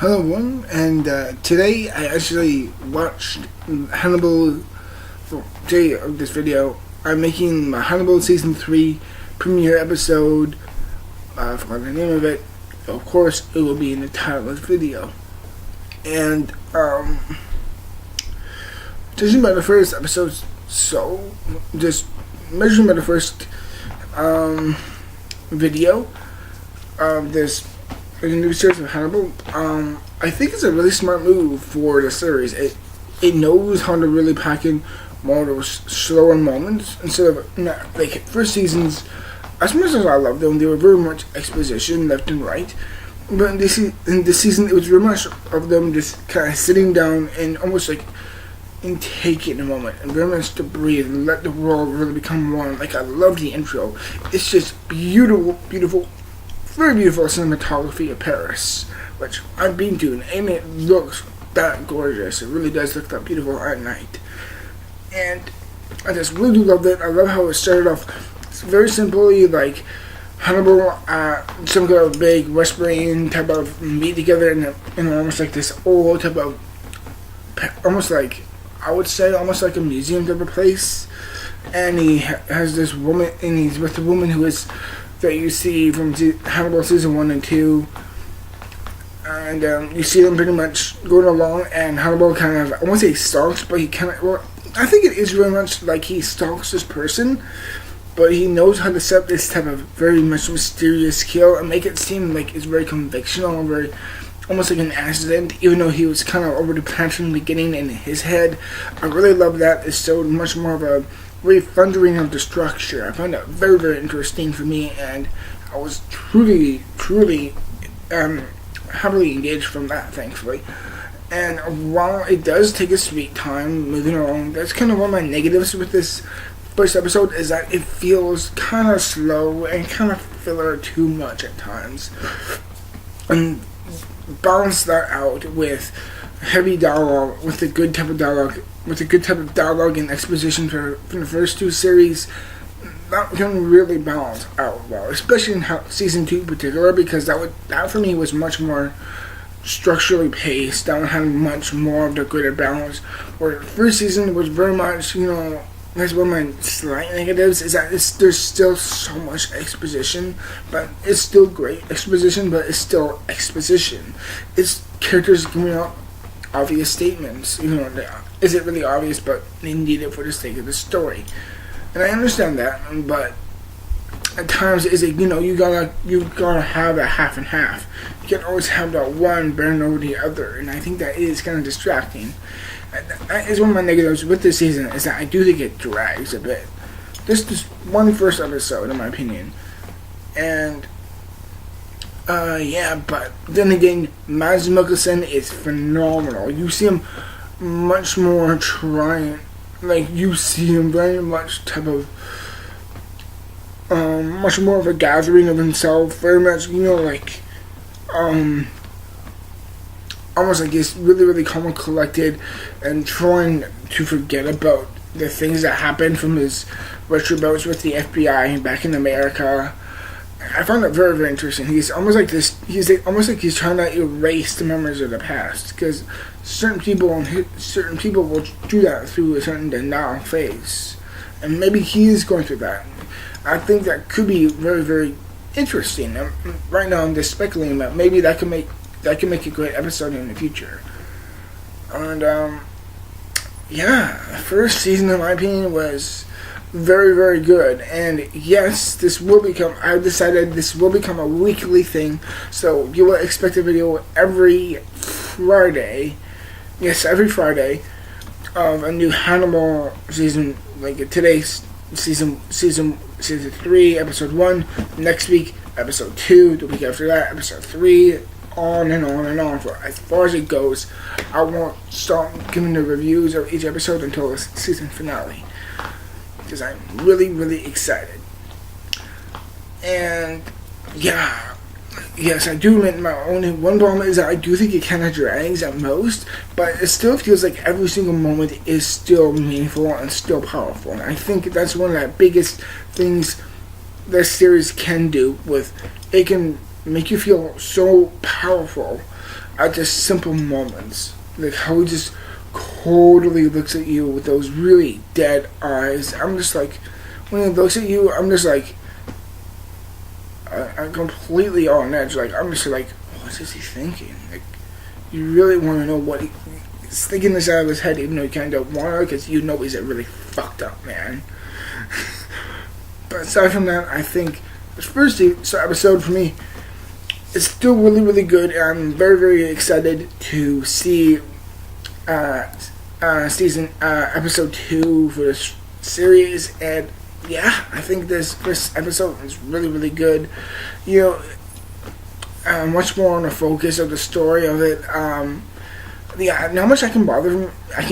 Hello everyone, and today I actually watched Hannibal. For today of this video, I'm making my Hannibal Season 3 premiere episode. I forgot the name of it. Of course, it will be in the title of this video. And, judging by the first episode, just measuring by the first video of this the new series of Hannibal, I think it's a really smart move for the series. It knows how to really pack in more of those slower moments instead of like first seasons. As much as I love them, they were very much exposition left and right. But in this season, it was very much of them just kind of sitting down and almost like and taking a moment and very much to breathe and let the world really become one. Like, I love the intro. It's just beautiful, beautiful. Very beautiful cinematography of Paris, which I've been to, and it looks that gorgeous. It really does look that beautiful at night. And I just really love it. I love how it started off. It's very simply like Hannibal, some kind of big West Brain type of meet together in almost like this old type of, almost like, I would say almost like a museum type of place. And he has this woman, and he's with a woman who is that you see from Hannibal season 1 and 2, and you see them pretty much going along, and Hannibal kind of, I won't say stalks, but he kind of, well, I think it is very much like he stalks this person, but he knows how to set up this type of very much mysterious kill and make it seem like it's very convictional, very almost like an accident, even though he was kind of already planned from the beginning in his head. I really love that. It's so much more of a refunding of the structure. I found that very, very interesting for me, and I was truly heavily engaged from that, thankfully. And while it does take a sweet time moving along, that's kind of one of my negatives with this first episode, is that it feels kind of slow and kind of filler too much at times. And balance that out with heavy dialogue, with a good type of dialogue, and exposition from the first two series. That can really balance out well, especially in season 2 in particular, because that for me was much more structurally paced. That one had much more of the greater balance. Where the first season was very much, that's one of my slight negatives, is that there's still so much exposition, but it's still great exposition, but it's still exposition. It's characters giving out obvious statements. Is it really obvious, but they need it for the sake of the story. And I understand that, but at times is it, you gotta have a half and half. You can't always have that one burn over the other, and I think that is kind of distracting. That is one of my negatives with this season, is that I do think it drags a bit. This one first episode, in my opinion. And but then again, Mads Mikkelsen is phenomenal. You see him much more trying, like, you see him very much type of, much more of a gathering of himself, very much, almost like he's really, really calm and collected, and trying to forget about the things that happened from his retro bouts with the FBI back in America. I found that very, very interesting. He's almost like this. He's he's trying to erase the memories of the past, because certain people will do that through a certain denial phase, and maybe he is going through that. I think that could be very, very interesting. Right now, I'm just speculating about maybe that can make a great episode in the future. And first season, in my opinion, was very, very good. And yes, I've decided this will become a weekly thing, so you will expect a video every Friday. Yes, every Friday of a new Hannibal season. Like today's season 3, episode 1. Next week, episode 2. The week after that, episode 3. On and on and on for as far as it goes. I won't stop giving the reviews of each episode until the season finale, because I'm really, really excited. And yes, I do admit my only one problem is that I do think it kind of drags at most, but it still feels like every single moment is still meaningful and still powerful. And I think that's one of the biggest things this series can do. With it can make you feel so powerful at just simple moments. Like how he just coldly looks at you with those really dead eyes. I'm just like, when he looks at you, I'm just like, I'm completely on edge. Like, I'm just like, what is he thinking? Like, you really want to know what he's thinking this out of his head, even though you kind of want to, because you know he's a really fucked up man. But aside from that, I think this first episode for me is still really, really good. I'm very, very excited to see episode 2 for this series, and yeah, I think this first episode is really, really good. You know, much more on the focus of the story of it. Yeah, not much I can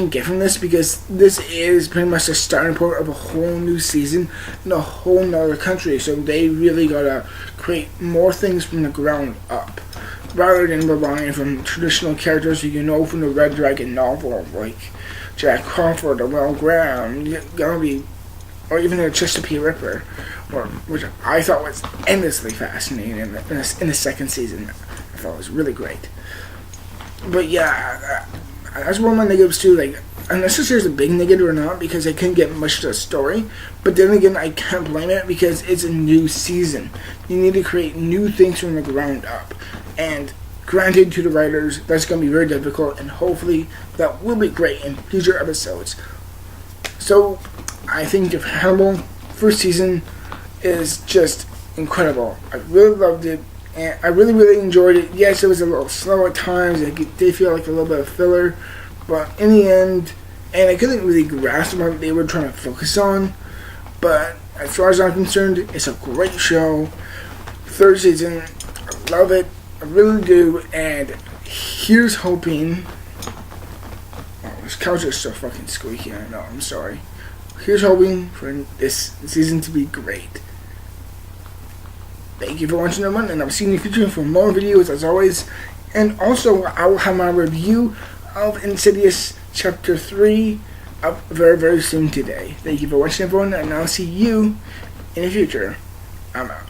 get from this, because this is pretty much the starting point of a whole new season in a whole nother country. So they really gotta create more things from the ground up, rather than relying from traditional characters who you know from the Red Dragon novel, like Jack Crawford or Will Graham, or even the Chesapeake Ripper, which I thought was endlessly fascinating in the second season. I thought it was really great. But yeah, that's one of my negatives too. Like, unless this is a big negative or not, because I couldn't get much to the story. But then again, I can't blame it, because it's a new season. You need to create new things from the ground up. And granted, to the writers, that's going to be very difficult, and hopefully that will be great in future episodes. So, I think of Hannibal, first season is just incredible. I really loved it, and I really, really enjoyed it. Yes, it was a little slow at times. It did feel like a little bit of filler, but in the end, and I couldn't really grasp what they were trying to focus on, but as far as I'm concerned, it's a great show. Third season, I love it. I really do, and here's hoping. Oh, this couch is so fucking squeaky, I know, I'm sorry. Here's hoping for this season to be great. Thank you for watching, everyone, and I'll see you in the future for more videos as always. And also, I will have my review of Insidious Chapter 3 up very, very soon today. Thank you for watching, everyone, and I'll see you in the future. I'm out.